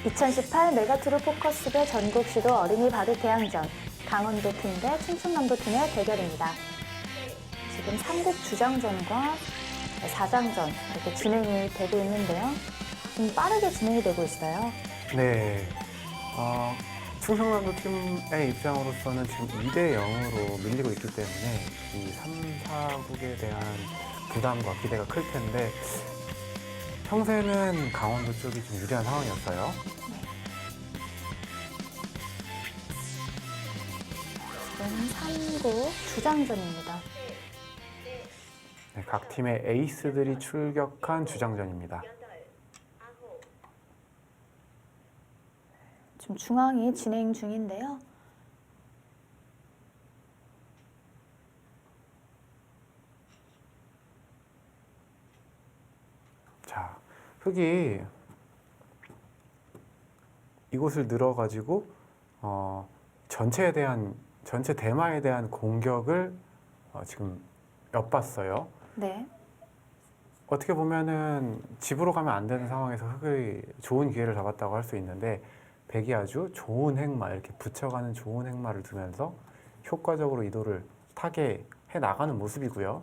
2018 메가투르 포커스대 전국시도 어린이 바둑 대항전 강원도 팀 대 충청남도 팀의 대결입니다. 지금 3국 주장전과 4장전 이렇게 진행이 되고 있는데요. 좀 빠르게 진행이 되고 있어요. 네. 충청남도 팀의 입장으로서는 지금 2대 0으로 밀리고 있기 때문에 이 3, 4국에 대한 부담과 기대가 클 텐데 평소에는 강원도 쪽이 좀 유리한 상황이었어요. 지금 3국 주장전입니다. 네, 각 팀의 에이스들이 출격한 주장전입니다. 지금 중앙이 진행 중인데요. 자, 흑이 이곳을 늘어가지고 전체 대마에 대한 공격을 지금 엿봤어요. 네. 어떻게 보면은 집으로 가면 안 되는 상황에서 흑의 좋은 기회를 잡았다고 할 수 있는데 백이 아주 좋은 행마, 이렇게 붙여가는 좋은 행마를 두면서 효과적으로 이도를 타게 해 나가는 모습이고요.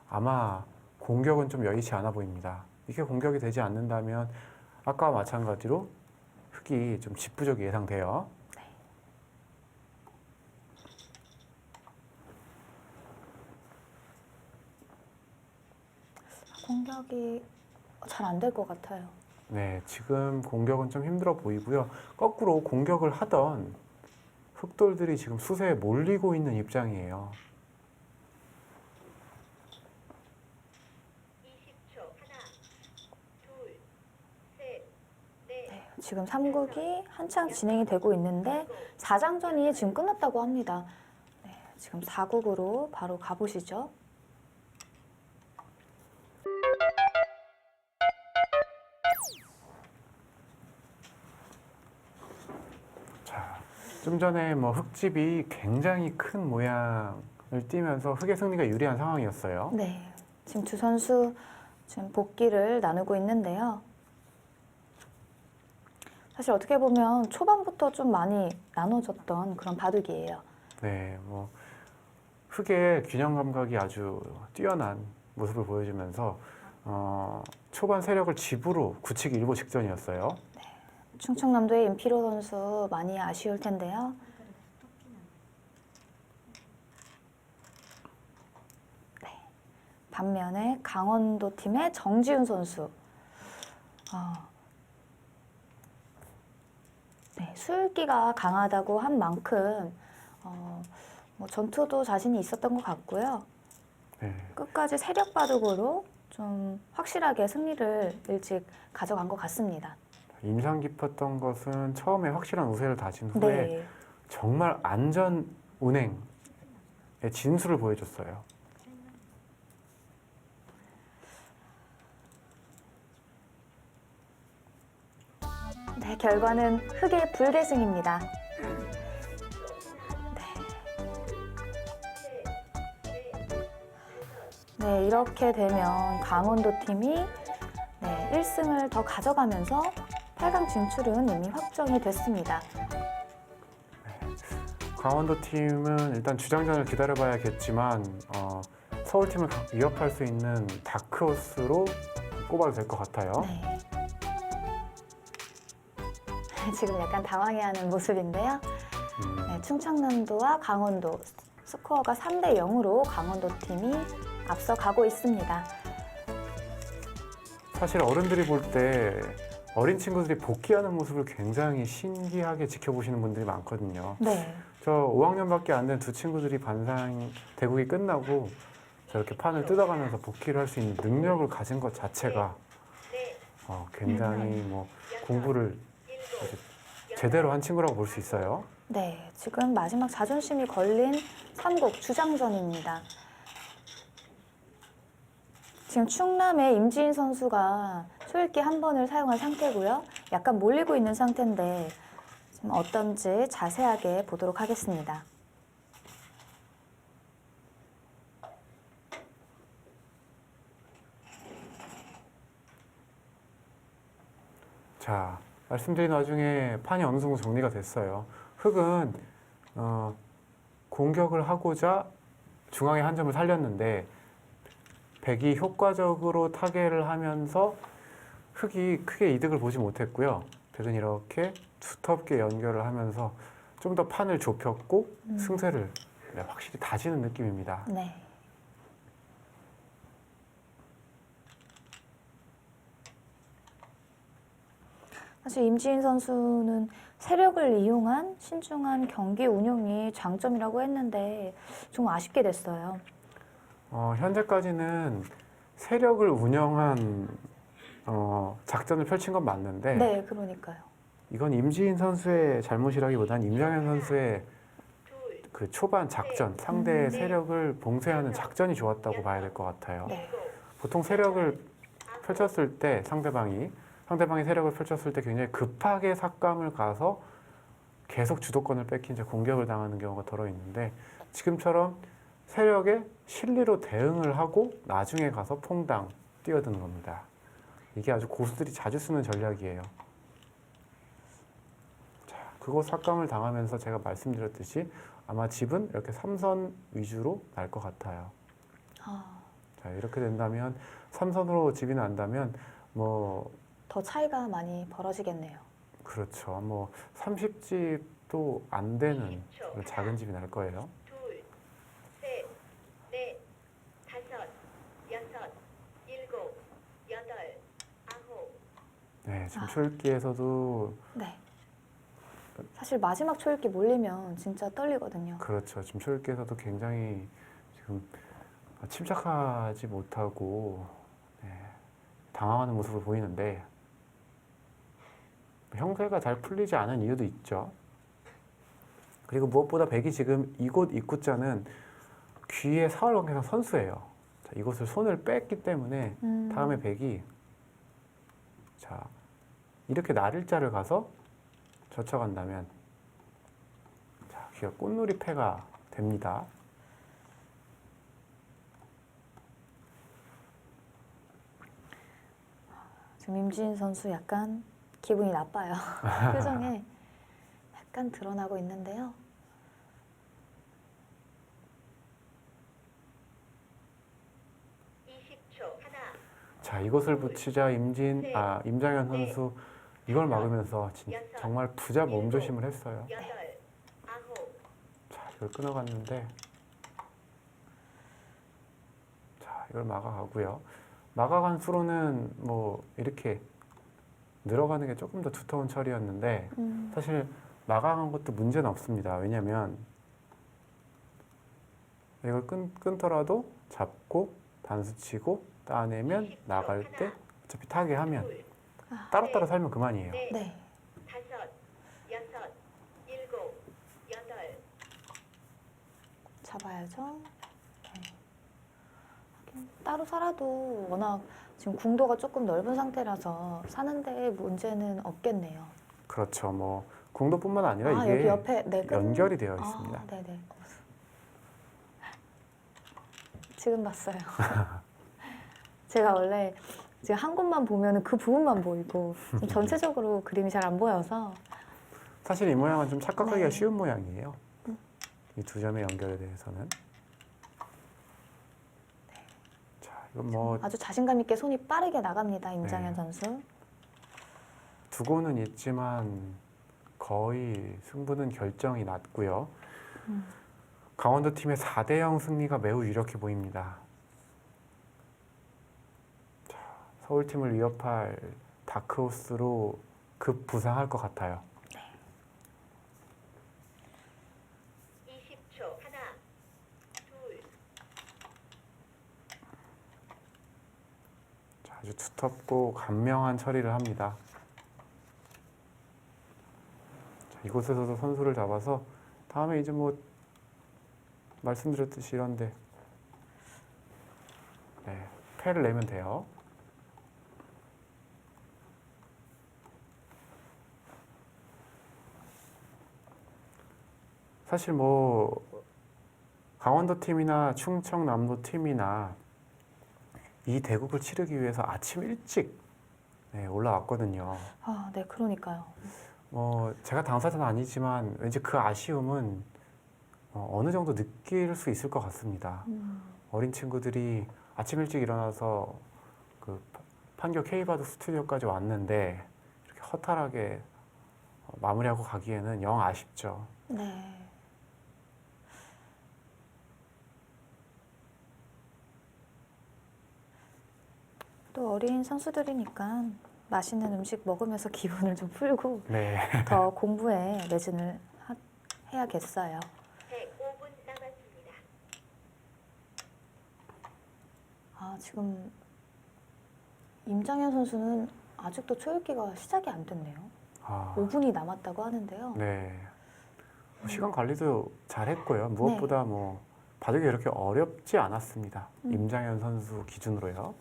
아마 공격은 좀 여의치 않아 보입니다. 이게 공격이 되지 않는다면 아까와 마찬가지로 흑이 좀 집부족이 예상돼요. 공격이 잘 안 될 것 같아요. 네, 지금 공격은 좀 힘들어 보이고요. 거꾸로 공격을 하던 흑돌들이 지금 수세에 몰리고 있는 입장이에요. 네, 지금 3국이 한창 진행이 되고 있는데 4장전이 지금 끝났다고 합니다. 네, 지금 4국으로 바로 가보시죠. 자, 좀 전에 뭐 흑집이 굉장히 큰 모양을 띠면서 흑의 승리가 유리한 상황이었어요. 네, 지금 두 선수 지금 복기를 나누고 있는데요. 사실 어떻게 보면 초반부터 좀 많이 나눠졌던 그런 바둑이에요. 네, 뭐 흑의 균형 감각이 아주 뛰어난 모습을 보여주면서 초반 세력을 집으로 굳히기 일보 직전이었어요. 충청남도의 임피로 선수 많이 아쉬울 텐데요. 네. 반면에 강원도 팀의 정지훈 선수. 네, 수율기가 강하다고 한 만큼 뭐 전투도 자신이 있었던 것 같고요. 네. 끝까지 세력 바둑으로 좀 확실하게 승리를 일찍 가져간 것 같습니다. 인상 깊었던 것은 처음에 확실한 우세를 다진 후에 네. 정말 안전 운행의 진수를 보여줬어요. 네, 결과는 흑의 불계승입니다. 네, 이렇게 되면 강원도 팀이 1승을 더 가져가면서 8강 진출은 이미 확정이 됐습니다. 강원도 팀은 일단 주장전을 기다려봐야겠지만 서울팀을 위협할 수 있는 다크호스로 꼽아도 될 것 같아요. 네. 지금 약간 당황해하는 모습인데요. 네, 충청남도와 강원도 스코어가 3대 0으로 강원도 팀이 앞서가고 있습니다. 사실 어른들이 볼 때 어린 친구들이 복귀하는 모습을 굉장히 신기하게 지켜보시는 분들이 많거든요. 네. 저 5학년밖에 안 된 두 친구들이 반상 대국이 끝나고 저렇게 판을 뜯어가면서 복귀를 할 수 있는 능력을 가진 것 자체가 굉장히 뭐 공부를 제대로 한 친구라고 볼 수 있어요. 네, 지금 마지막 자존심이 걸린 3국 주장전입니다. 지금 충남의 임지인 선수가 초읽기 한 번을 사용한 상태고요. 약간 몰리고 있는 상태인데 지금 어떤지 자세하게 보도록 하겠습니다. 자, 말씀드린 와중에 판이 어느 정도 정리가 됐어요. 흑은 공격을 하고자 중앙의 한 점을 살렸는데 백이 효과적으로 타개를 하면서 흑이 크게 이득을 보지 못했고요. 백은 이렇게 두텁게 연결을 하면서 좀 더 판을 좁혔고 승세를 확실히 다지는 느낌입니다. 네. 사실 임지인 선수는 세력을 이용한 신중한 경기 운영이 장점이라고 했는데 좀 아쉽게 됐어요. 현재까지는 세력을 운영한 작전을 펼친 건 맞는데 네, 그러니까요. 이건 임지인 선수의 잘못이라기보단 임장현 선수의 그 초반 작전, 상대의 세력을 봉쇄하는 작전이 좋았다고 봐야 될 것 같아요. 네. 보통 세력을 펼쳤을 때 상대방이 세력을 펼쳤을 때 굉장히 급하게 삭감을 가서 계속 주도권을 뺏긴 채 공격을 당하는 경우가 덜어 있는데 지금처럼 세력에 실리로 대응을 하고 나중에 가서 퐁당 뛰어드는 겁니다. 이게 아주 고수들이 자주 쓰는 전략이에요. 자, 그거 삭감을 당하면서 제가 말씀드렸듯이 아마 집은 이렇게 3선 위주로 날 것 같아요. 자, 이렇게 된다면 3선으로 집이 난다면 뭐 더 차이가 많이 벌어지겠네요. 그렇죠. 뭐 30집도 안 되는 그런 작은 집이 날 거예요. 둘, 셋, 넷, 다섯, 여섯, 일곱, 여덟, 아홉. 네, 지금 초읽기에서도 네. 사실 마지막 초읽기 몰리면 진짜 떨리거든요. 그렇죠. 지금 초읽기에서도 굉장히 지금 침착하지 못하고 당황하는 모습을 보이는데 형세가 잘 풀리지 않은 이유도 있죠. 그리고 무엇보다 백이 지금 이곳 입구자는 귀의 사활관계상 선수예요. 자, 이곳을 손을 뺐기 때문에 다음에 백이 자 이렇게 나를자를 가서 젖혀간다면 자 귀가 꽃놀이 패가 됩니다. 지금 임지인 선수 약간 기분이 나빠요. 표정에 약간 드러나고 있는데요. 자 이것을 붙이자 임장현 선수 이걸 막으면서 정말 부자 몸조심을 했어요. 여덟, 아홉. 자 이걸 끊어갔는데 자 이걸 막아가고요. 막아간 수로는 뭐 이렇게 늘어가는 게 조금 더 두터운 처리였는데 사실 막아간 것도 문제는 없습니다. 왜냐하면 이걸 끊더라도 잡고 단수 치고 따내면 나갈 때 어차피 타게 하면 따로따로 살면 그만이에요. 네. 다섯, 여섯, 일곱, 여덟. 잡아야죠. 네. 하긴 따로 살아도 워낙 지금 궁도가 조금 넓은 상태라서 사는데 문제는 없겠네요. 그렇죠. 뭐 궁도뿐만 아니라 이게 여기 옆에 네, 연결이 되어 있습니다. 네네. 지금 봤어요. 제가 원래 지금 한 곳만 보면 그 부분만 보이고 지금 전체적으로 그림이 잘 안 보여서 사실 이 모양은 좀 착각하기가 네. 쉬운 모양이에요. 이 두 점의 연결에 대해서는. 자, 이건 뭐 아주 자신감 있게 손이 빠르게 나갑니다. 임장현 네. 선수. 두고는 있지만 거의 승부는 결정이 났고요. 강원도 팀의 4대0 승리가 매우 유력해 보입니다. 자, 서울팀을 위협할 다크호스로 급부상할 것 같아요. 20초. 하나, 둘. 자, 아주 두텁고 간명한 처리를 합니다. 자, 이곳에서도 선수를 잡아서 다음에 이제 뭐 말씀드렸듯이 이런데 패를 내면 돼요. 사실 뭐 강원도 팀이나 충청남도 팀이나 이 대국을 치르기 위해서 아침 일찍 네, 올라왔거든요. 아, 네, 그러니까요. 제가 당사자는 아니지만 왠지 그 아쉬움은 어느 정도 느낄 수 있을 것 같습니다. 어린 친구들이 아침 일찍 일어나서 그 판교 K바둑 스튜디오까지 왔는데 이렇게 허탈하게 마무리하고 가기에는 영 아쉽죠. 네. 또 어린 선수들이니까 맛있는 음식 먹으면서 기분을 좀 풀고 네. 더 공부에 매진을 해야겠어요. 네, 5분 남았습니다. 아, 지금 임장현 선수는 아직도 초읽기가 시작이 안 됐네요. 아, 5분이 남았다고 하는데요. 네. 시간 관리도 잘했고요. 무엇보다 바둑이 이렇게 어렵지 않았습니다. 임장현 선수 기준으로요.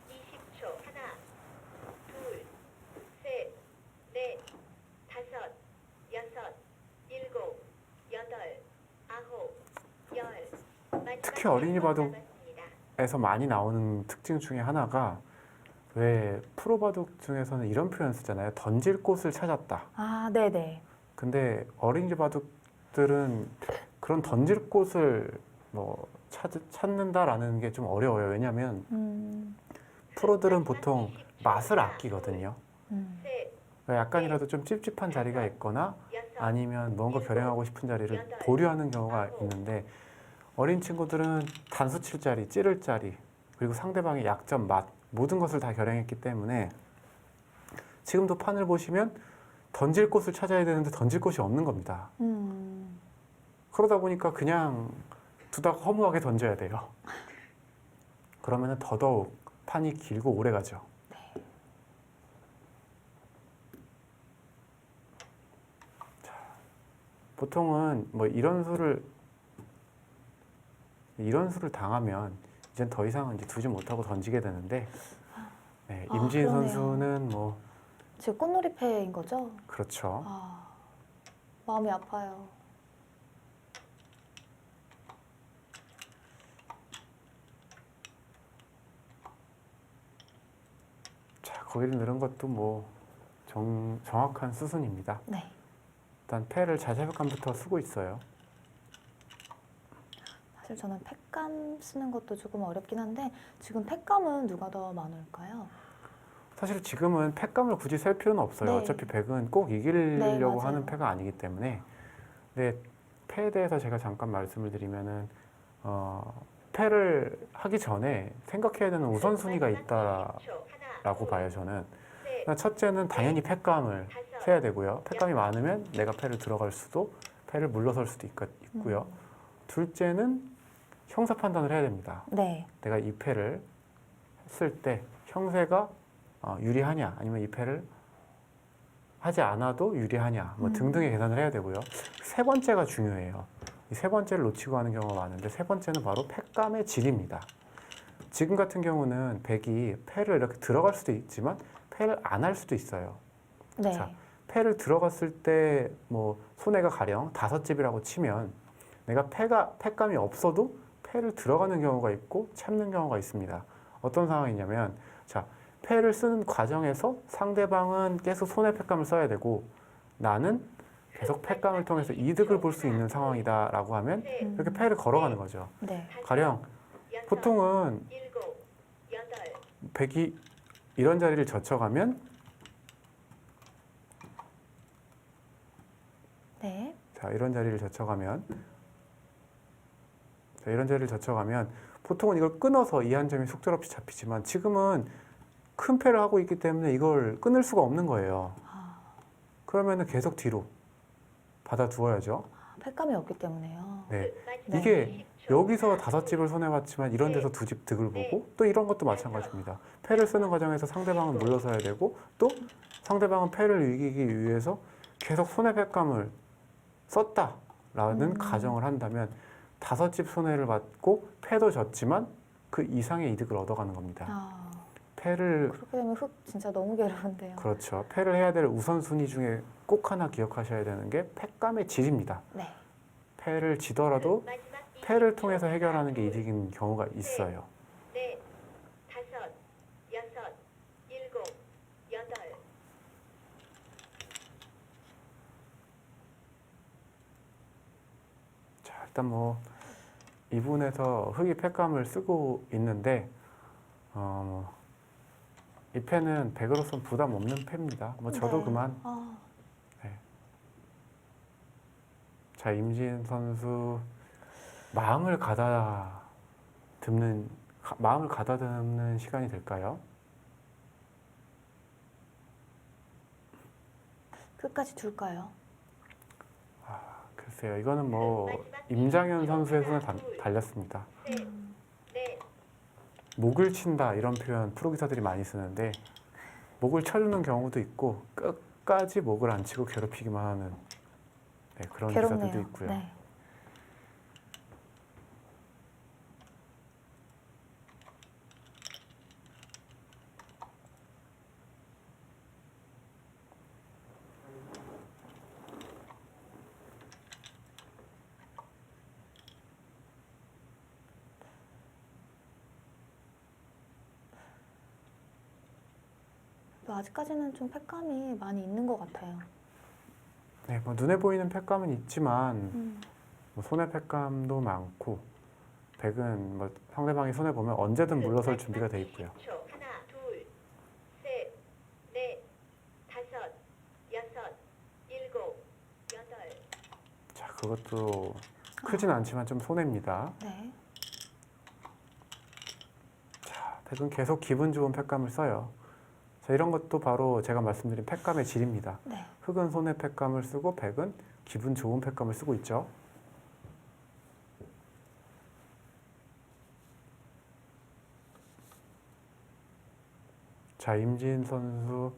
20초. 하나, 둘, 셋, 넷, 다섯, 여섯, 일곱, 여덟, 아홉, 열. 마지막 특히 어린이 1분 바둑 남았습니다. 에서 많이 나오는 특징 중에 하나가 왜 프로 바둑 중에서는 이런 표현 쓰잖아요. 던질 곳을 찾았다. 아, 네네. 근데 어린이 바둑들은 그런 던질 곳을 찾는다라는 게 좀 어려워요. 왜냐하면 프로들은 보통 맛을 아끼거든요. 셋, 약간이라도 좀 찝찝한 자리가 있거나 여섯, 아니면 뭔가 결행하고 싶은 자리를 보류하는 경우가 있는데 어린 친구들은 단수 칠 자리, 찌를 자리, 그리고 상대방의 약점, 맛 모든 것을 다 결행했기 때문에 지금도 판을 보시면 던질 곳을 찾아야 되는데 던질 곳이 없는 겁니다. 그러다 보니까 그냥 두다가 허무하게 던져야 돼요. 그러면 더더욱 판이 길고 오래 가죠. 자, 보통은 이런 수를 당하면 이젠 더 이상은 이제 두지 못하고 던지게 되는데 네, 아, 임지인 그러네요. 선수는 지금 꽃놀이패인 거죠? 그렇죠. 아, 마음이 아파요. 자, 거기를 넣은 것도 정확한 수순입니다. 네. 일단 패를 자세벽감부터 쓰고 있어요. 사실 저는 팩감 쓰는 것도 조금 어렵긴 한데 지금 팩감은 누가 더 많을까요? 사실 지금은 패감을 굳이 셀 필요는 없어요. 네. 어차피 백은 꼭 이기려고 네, 맞아요. 하는 패가 아니기 때문에. 근데 패에 대해서 제가 잠깐 말씀을 드리면은 패를 하기 전에 생각해야 되는 우선순위가 있다라고 봐요. 저는 첫째는 당연히 패감을 세야 되고요. 패감이 많으면 내가 패를 들어갈 수도 패를 물러설 수도 있고요. 둘째는 형사 판단을 해야 됩니다. 네. 내가 이 패를 했을 때 형세가 유리하냐 아니면 이 패를 하지 않아도 유리하냐 등등의 계산을 해야 되고요. 세 번째가 중요해요. 이 세 번째를 놓치고 하는 경우가 많은데 세 번째는 바로 패감의 질입니다. 지금 같은 경우는 백이 패를 이렇게 들어갈 수도 있지만 패를 안 할 수도 있어요. 네. 자, 패를 들어갔을 때 손해가 가령 5집이라고 치면 내가 패감이 없어도 패를 들어가는 경우가 있고 참는 경우가 있습니다. 어떤 상황이냐면 자, 패를 쓰는 과정에서 상대방은 계속 손해 패감을 써야 되고 나는 계속 패감을 통해서 이득을 볼 수 있는 상황이다라고 하면 이렇게 패를 걸어가는 거죠. 네. 가령 보통은 일곱, 여덟, 백이 이런 자리를 젖혀가면 네. 이런 자리를 젖혀가면 보통은 이걸 끊어서 이 한 점이 속절없이 잡히지만 지금은 큰 패를 하고 있기 때문에 이걸 끊을 수가 없는 거예요. 그러면은 계속 뒤로 받아두어야죠. 팩감이 없기 때문에요. 네. 네. 이게 여기서 5집을 손해봤지만 이런 데서 2집 득을 보고 또 이런 것도 마찬가지입니다. 패를 쓰는 과정에서 상대방은 물러서야 되고 또 상대방은 패를 이기기 위해서 계속 손해 패감을 썼다라는 가정을 한다면 5집 손해를 받고 패도 졌지만 그 이상의 이득을 얻어가는 겁니다. 아, 패를 그렇게 되면 흙 진짜 너무 괴로운데요. 그렇죠. 패를 해야 될 우선순위 중에 꼭 하나 기억하셔야 되는 게 패감의 질입니다. 네. 패를 지더라도 마지막 패를 통해서 해결하는 게 이득인 경우가 있어요. 넷, 다섯, 여섯, 일단 뭐 이 부분에서 흑이 패감을 쓰고 있는데 이 패는 백으로서는 부담 없는 패입니다. 뭐 저도 네. 그만. 아, 자, 임진 선수 마음을 가다듬는 시간이 될까요? 끝까지 둘까요? 글쎄요, 이거는 뭐 임장현 선수의 손에 달렸습니다. 셋, 넷, 목을 친다 이런 표현 프로기사들이 많이 쓰는데 목을 쳐주는 경우도 있고 끝까지 목을 안 치고 괴롭히기만 하는 그런 기사들도 괴롭네요. 있고요. 네. 아직까지는 좀 패감이 많이 있는 것 같아요. 네, 뭐 눈에 보이는 패감은 있지만 음. 뭐 손에 패감도 많고 백은 뭐 상대방이 손에 보면 언제든 물러설 준비가 돼 있고요. 20초. 하나, 둘, 셋, 넷, 다섯, 여섯, 일곱, 여덟. 자, 그것도 크진 않지만 좀 손해입니다. 네. 자, 백은 계속 기분 좋은 패감을 써요. 자, 이런 것도 바로 제가 말씀드린 패감의 질입니다. 네. 흑은 손에 패감을 쓰고 백은 기분 좋은 패감을 쓰고 있죠. 자, 임진 선수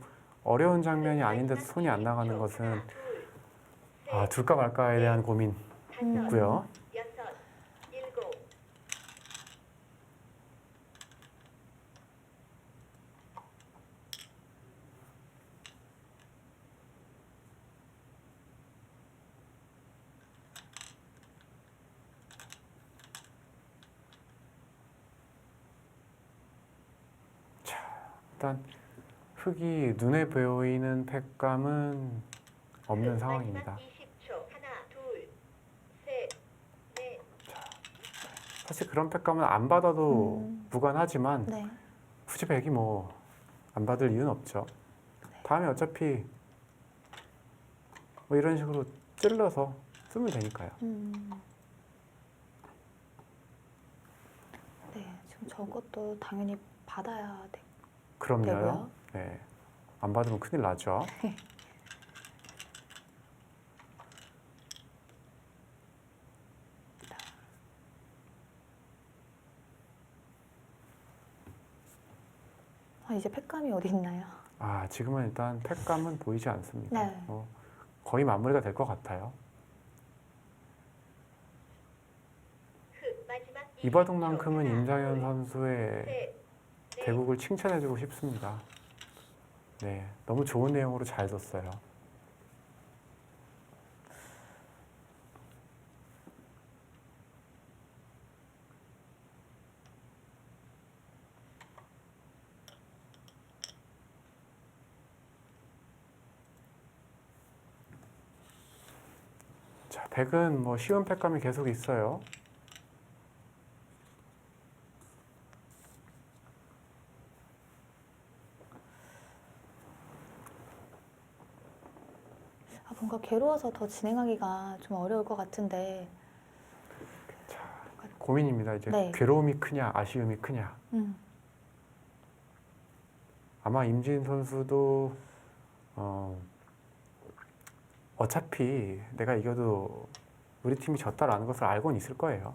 어려운 장면이 아닌데도 손이 안 나가는 것은 둘까 말까에 대한 고민 있고요. 여섯, 일곱. 일단 흑이 눈에 보이는 패감은 없는 상황입니다. 20초. 하나, 둘, 셋, 넷. 사실 그런 패감은 안 받아도 음. 무관하지만 네. 굳이 백이 뭐 안 받을 이유는 없죠. 다음에 어차피 뭐 이런 식으로 찔러서 쓰면 되니까요. 네. 지금 저것도 당연히 받아야 돼. 그럼요. 되고요. 네. 안 받으면 큰일 나죠. 이제 패감이 어디 있나요? 지금은 일단 패감은 보이지 않습니다. 네. 거의 마무리가 될 것 같아요. 흑. 마지막 이 바둑만큼은 임장현 선수의 셋, 넷. 대국을 칭찬해주고 싶습니다. 네, 너무 좋은 내용으로 잘 뒀어요. 자, 백은 뭐 쉬운 패감이 계속 있어요. 뭔가 괴로워서 더 진행하기가 좀 어려울 것 같은데. 고민입니다. 이제 네. 괴로움이 크냐, 아쉬움이 크냐. 아마 임진 선수도 어차피 내가 이겨도 우리 팀이 졌다라는 것을 알고는 있을 거예요.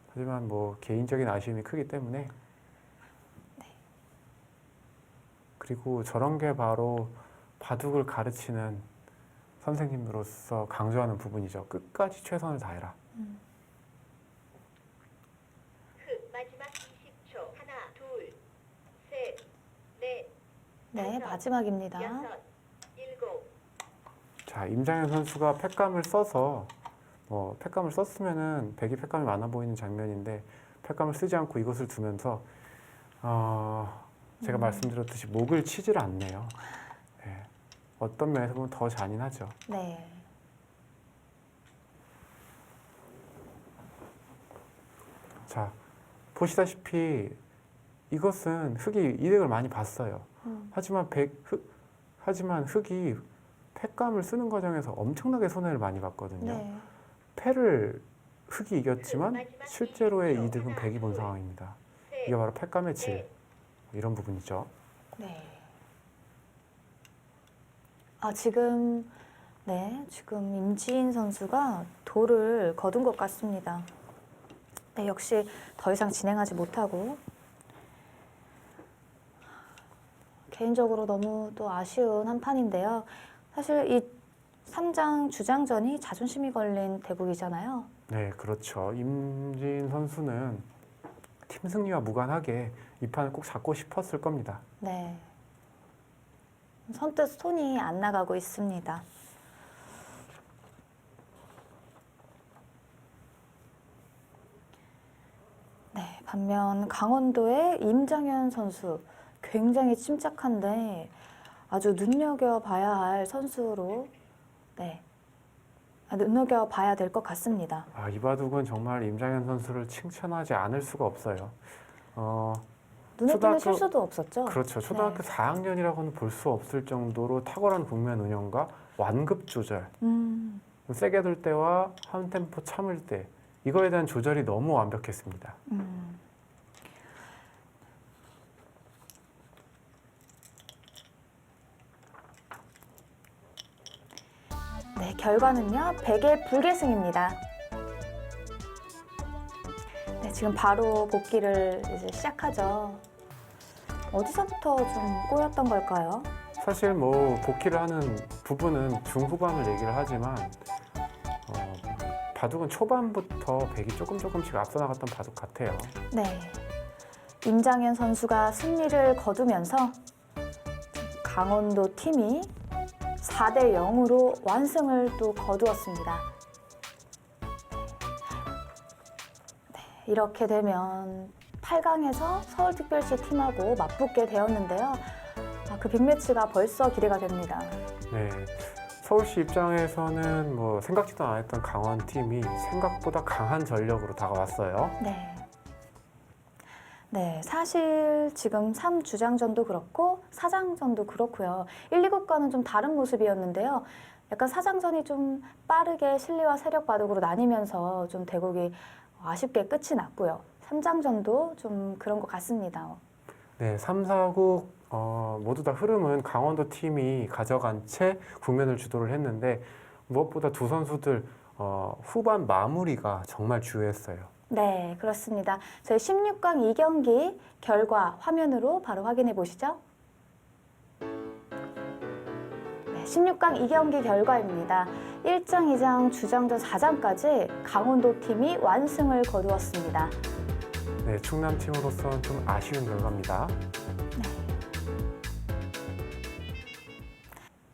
하지만 뭐 개인적인 아쉬움이 크기 때문에 그리고 저런 게 바로 바둑을 가르치는 선생님으로서 강조하는 부분이죠. 끝까지 최선을 다해라. 흑. 마지막 20초. 하나, 둘, 셋, 넷, 네, 마지막입니다. 여섯, 일곱. 자, 임장현 선수가 패감을 써서 패감을 썼으면은 백이 패감이 많아 보이는 장면인데 패감을 쓰지 않고 이것을 두면서 제가 말씀드렸듯이 목을 치질 않네요. 네. 어떤 면에서 보면 더 잔인하죠. 네. 자, 보시다시피 이것은 흑이 이득을 많이 봤어요. 하지만 흑이 패감을 쓰는 과정에서 엄청나게 손해를 많이 봤거든요. 네. 패를 흑이 이겼지만 실제로의 이득은 백이 본 상황입니다. 이게 바로 패감의 질, 이런 부분이죠. 네. 지금 임지인 선수가 돌을 거둔 것 같습니다. 네, 역시 더 이상 진행하지 못하고 개인적으로 너무 또 아쉬운 한 판인데요. 사실 이 3장 주장전이 자존심이 걸린 대국이잖아요. 네, 그렇죠. 임진 선수는 팀 승리와 무관하게 이 판을 꼭 잡고 싶었을 겁니다. 네. 선뜻 손이 안 나가고 있습니다. 네, 반면 강원도의 임장현 선수 굉장히 침착한데 아주 눈여겨봐야 할 선수로 눈여겨봐야 될 것 같습니다. 이 바둑은 정말 임장현 선수를 칭찬하지 않을 수가 없어요. 눈에 띄는 초등학교- 실수도 없었죠? 그렇죠. 초등학교 4학년이라고는 볼 수 없을 정도로 탁월한 국면 운영과 완급 조절, 세게 둘 때와 한 템포 참을 때 이거에 대한 조절이 너무 완벽했습니다. 네, 결과는요. 백의 불계승입니다. 네, 지금 바로 복귀를 이제 시작하죠. 어디서부터 좀 꼬였던 걸까요? 사실 뭐 복귀를 하는 부분은 중후반을 얘기를 하지만 바둑은 초반부터 백이 조금씩 앞서 나갔던 바둑 같아요. 네, 임장현 선수가 승리를 거두면서 강원도 팀이 4대 0으로 완승을 또 거두었습니다. 네, 이렇게 되면 8강에서 서울특별시 팀하고 맞붙게 되었는데요. 그 빅매치가 벌써 기대가 됩니다. 네, 서울시 입장에서는 뭐 생각지도 않았던 강원 팀이 생각보다 강한 전력으로 다가왔어요. 네, 사실 지금 3주장전도 그렇고 4장전도 그렇고요. 1, 2국과는 좀 다른 모습이었는데요. 약간 4장전이 좀 빠르게 실리와 세력 바둑으로 나뉘면서 좀 대국이 아쉽게 끝이 났고요. 3장전도 좀 그런 것 같습니다. 네, 3, 4국 모두 다 흐름은 강원도 팀이 가져간 채 국면을 주도를 했는데 무엇보다 두 선수들 후반 마무리가 정말 주요했어요. 네, 그렇습니다. 저희 16강 2경기 결과 화면으로 바로 확인해 보시죠. 네, 16강 2경기 결과입니다. 1장, 2장, 주장전 4장까지 강원도 팀이 완승을 거두었습니다. 네, 충남팀으로서는 좀 아쉬운 결과입니다.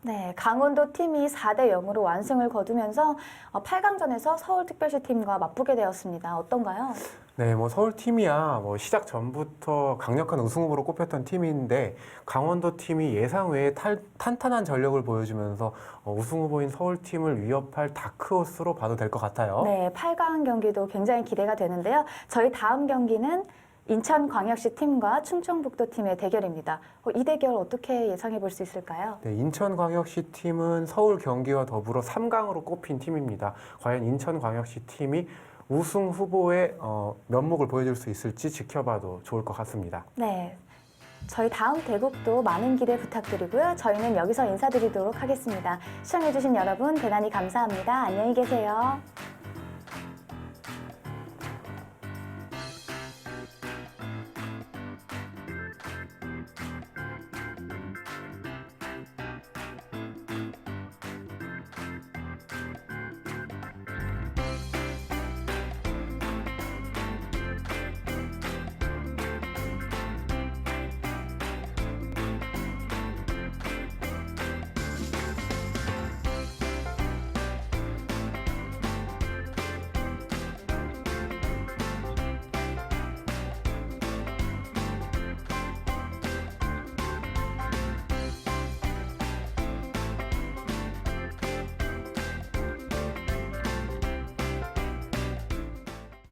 네, 강원도 팀이 4대 0으로 완승을 거두면서 8강전에서 서울특별시 팀과 맞붙게 되었습니다. 어떤가요? 네, 뭐 서울팀이야 뭐 시작 전부터 강력한 우승 후보로 꼽혔던 팀인데 강원도 팀이 예상 외에 탄탄한 전력을 보여주면서 우승 후보인 서울팀을 위협할 다크호스로 봐도 될 것 같아요. 네, 8강 경기도 굉장히 기대가 되는데요. 저희 다음 경기는 인천광역시 팀과 충청북도 팀의 대결입니다. 이 대결 어떻게 예상해 볼 수 있을까요? 네, 인천광역시 팀은 서울 경기와 더불어 3강으로 꼽힌 팀입니다. 과연 인천광역시 팀이 우승 후보의 면목을 보여줄 수 있을지 지켜봐도 좋을 것 같습니다. 네, 저희 다음 대국도 많은 기대 부탁드리고요. 저희는 여기서 인사드리도록 하겠습니다. 시청해주신 여러분 대단히 감사합니다. 안녕히 계세요.